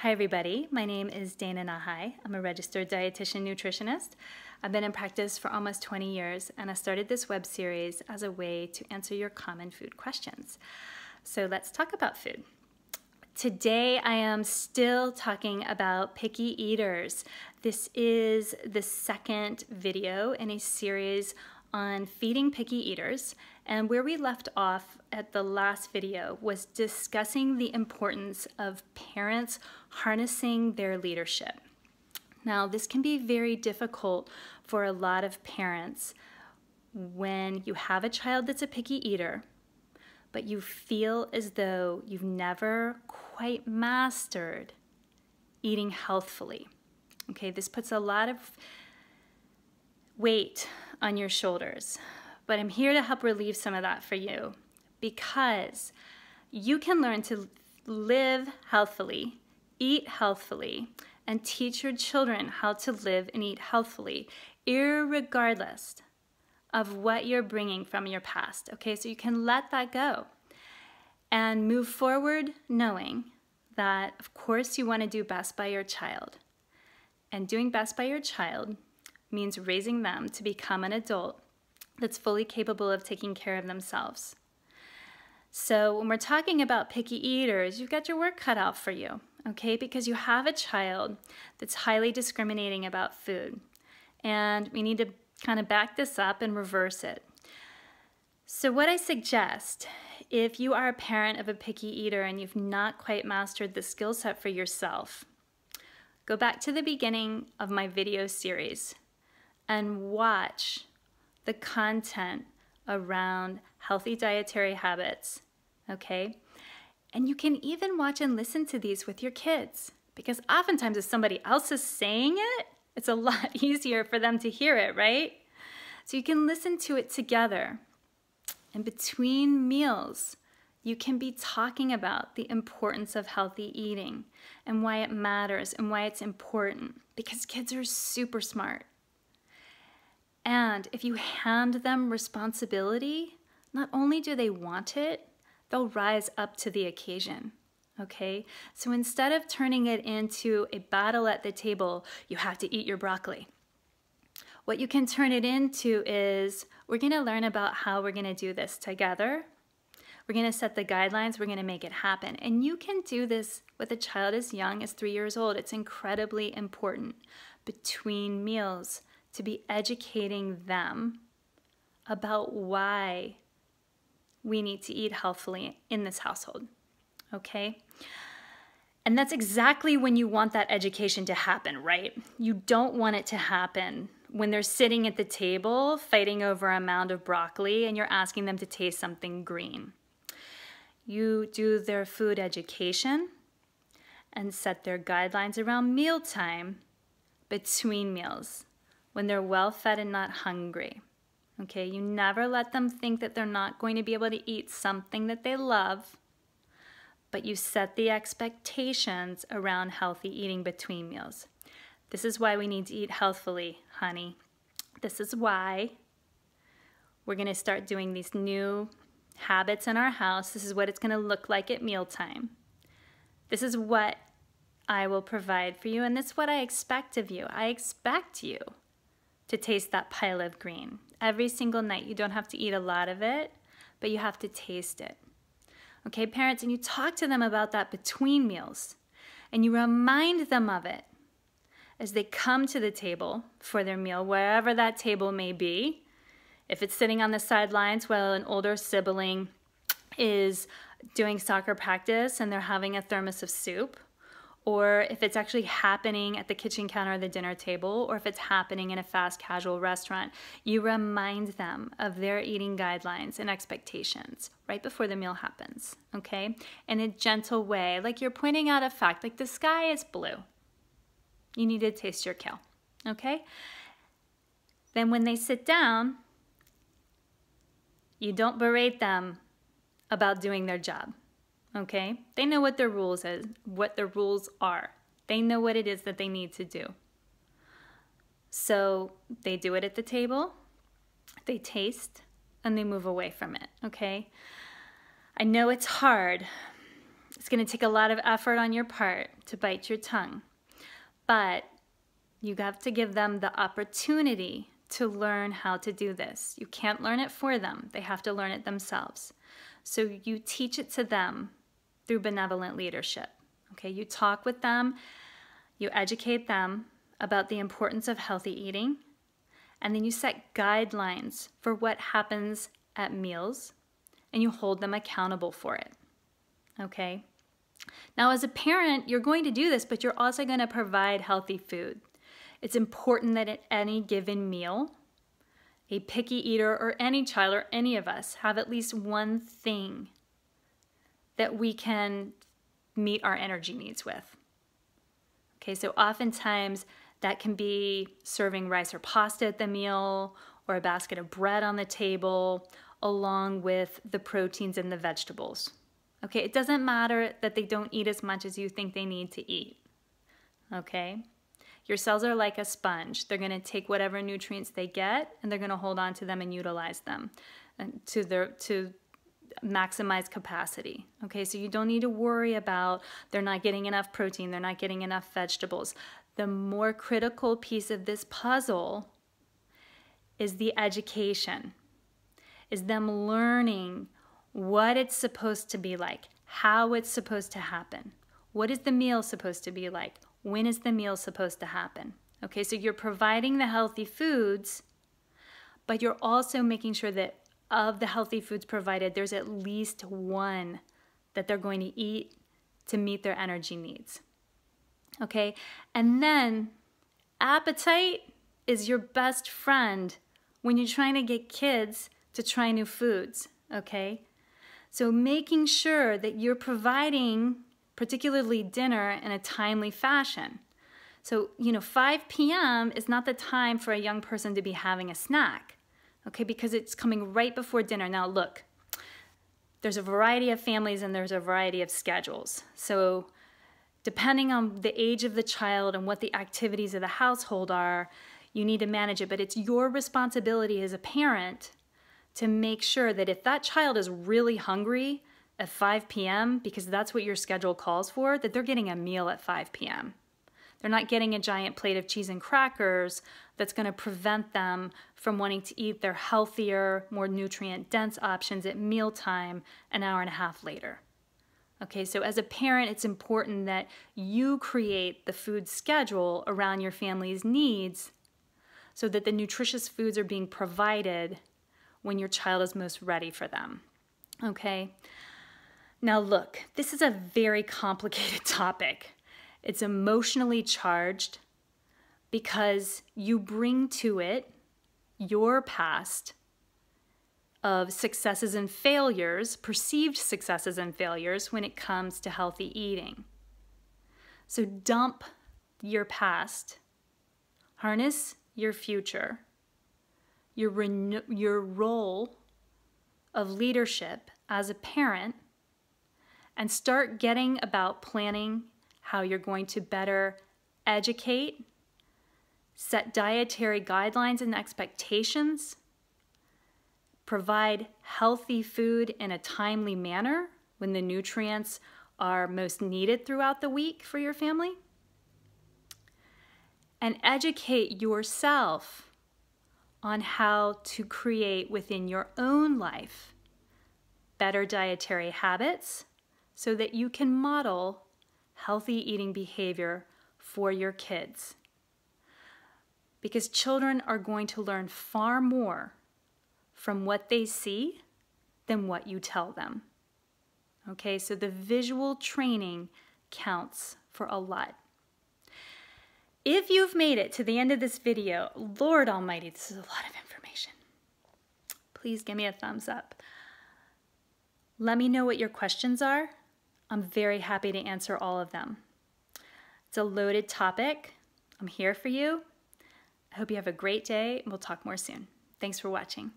Hi everybody, my name is Dana Nahai. I'm a registered dietitian nutritionist. I've been in practice for almost 20 years and I started this web series as a way to answer your common food questions. So let's talk about food. Today I am still talking about picky eaters. This is the second video in a series on feeding picky eaters, and where we left off at the last video was discussing the importance of parents harnessing their leadership. Now, this can be very difficult for a lot of parents when you have a child that's a picky eater, but you feel as though you've never quite mastered eating healthfully. Okay, this puts a lot of weight on your shoulders, but I'm here to help relieve some of that for you, because you can learn to live healthfully, eat healthfully, and teach your children how to live and eat healthfully, irregardless of what you're bringing from your past. Okay, so you can let that go and move forward knowing that, of course, you want to do best by your child. And doing best by your child means raising them to become an adult that's fully capable of taking care of themselves. So when we're talking about picky eaters, you've got your work cut out for you, okay? Because you have a child that's highly discriminating about food. And we need to kind of back this up and reverse it. So what I suggest, if you are a parent of a picky eater and you've not quite mastered the skill set for yourself, go back to the beginning of my video series and watch the content around healthy dietary habits, okay? And you can even watch and listen to these with your kids, because oftentimes if somebody else is saying it, it's a lot easier for them to hear it, right? So you can listen to it together. And between meals, you can be talking about the importance of healthy eating and why it matters and why it's important, because kids are super smart. And if you hand them responsibility, not only do they want it, they'll rise up to the occasion, okay? So instead of turning it into a battle at the table, you have to eat your broccoli, what you can turn it into is, we're gonna learn about how we're gonna do this together. We're gonna set the guidelines, we're gonna make it happen. And you can do this with a child as young as 3 years old. It's incredibly important between meals to be educating them about why we need to eat healthfully in this household, okay? And that's exactly when you want that education to happen, right? You don't want it to happen when they're sitting at the table fighting over a mound of broccoli and you're asking them to taste something green. You do their food education and set their guidelines around mealtime between meals, when they're well-fed and not hungry, okay? You never let them think that they're not going to be able to eat something that they love, but you set the expectations around healthy eating between meals. This is why we need to eat healthfully, honey. This is why we're gonna start doing these new habits in our house. This is what it's gonna look like at mealtime. This is what I will provide for you, and this is what I expect of you. I expect you to taste that pile of green every single night. You don't have to eat a lot of it, but you have to taste it. Okay, parents, and you talk to them about that between meals, and you remind them of it as they come to the table for their meal, wherever that table may be. If it's sitting on the sidelines while an older sibling is doing soccer practice and they're having a thermos of soup, or if it's actually happening at the kitchen counter or the dinner table, or if it's happening in a fast casual restaurant, you remind them of their eating guidelines and expectations right before the meal happens, okay? In a gentle way, like you're pointing out a fact, like the sky is blue. You need to taste your kale, okay? Then when they sit down, you don't berate them about doing their job. Okay? They know what their rules are. They know what it is that they need to do. So they do it at the table, they taste, and they move away from it, okay? I know it's hard It's going to take a lot of effort on your part to bite your tongue, but you have to give them the opportunity to learn how to do this. You can't learn it for them. They have to learn it themselves. So you teach it to them through benevolent leadership. Okay, you talk with them, you educate them about the importance of healthy eating, and then you set guidelines for what happens at meals, and you hold them accountable for it. Okay? Now, as a parent, you're going to do this, but you're also going to provide healthy food. It's important that at any given meal, a picky eater or any child or any of us have at least one thing that we can meet our energy needs with. Okay, so oftentimes that can be serving rice or pasta at the meal or a basket of bread on the table along with the proteins and the vegetables. Okay, it doesn't matter that they don't eat as much as you think they need to eat. Okay? Your cells are like a sponge. They're going to take whatever nutrients they get and they're going to hold on to them and utilize them to maximize capacity. Okay, so you don't need to worry about they're not getting enough protein, they're not getting enough vegetables. The more critical piece of this puzzle is the education, is them learning what it's supposed to be like, how it's supposed to happen. What is the meal supposed to be like? When is the meal supposed to happen? Okay, so you're providing the healthy foods, but you're also making sure that of the healthy foods provided, there's at least one that they're going to eat to meet their energy needs. Okay, and then appetite is your best friend when you're trying to get kids to try new foods, okay? So making sure that you're providing particularly dinner in a timely fashion. So, 5 p.m. is not the time for a young person to be having a snack, okay, because it's coming right before dinner. Now, look, there's a variety of families and there's a variety of schedules. So depending on the age of the child and what the activities of the household are, you need to manage it. But it's your responsibility as a parent to make sure that if that child is really hungry at 5 p.m., because that's what your schedule calls for, that they're getting a meal at 5 p.m. They're not getting a giant plate of cheese and crackers that's going to prevent them from wanting to eat their healthier, more nutrient-dense options at mealtime an hour and a half later. Okay, so as a parent, it's important that you create the food schedule around your family's needs so that the nutritious foods are being provided when your child is most ready for them. Okay? Now look, this is a very complicated topic. It's emotionally charged because you bring to it your past of successes and failures, perceived successes and failures when it comes to healthy eating. So dump your past, harness your future, your role of leadership as a parent, and start getting about planning how you're going to better educate, set dietary guidelines and expectations, provide healthy food in a timely manner when the nutrients are most needed throughout the week for your family, and educate yourself on how to create within your own life better dietary habits so that you can model healthy eating behavior for your kids. Because children are going to learn far more from what they see than what you tell them. Okay, so the visual training counts for a lot. If you've made it to the end of this video, Lord Almighty, this is a lot of information. Please give me a thumbs up. Let me know what your questions are. I'm very happy to answer all of them. It's a loaded topic. I'm here for you. I hope you have a great day, and we'll talk more soon. Thanks for watching.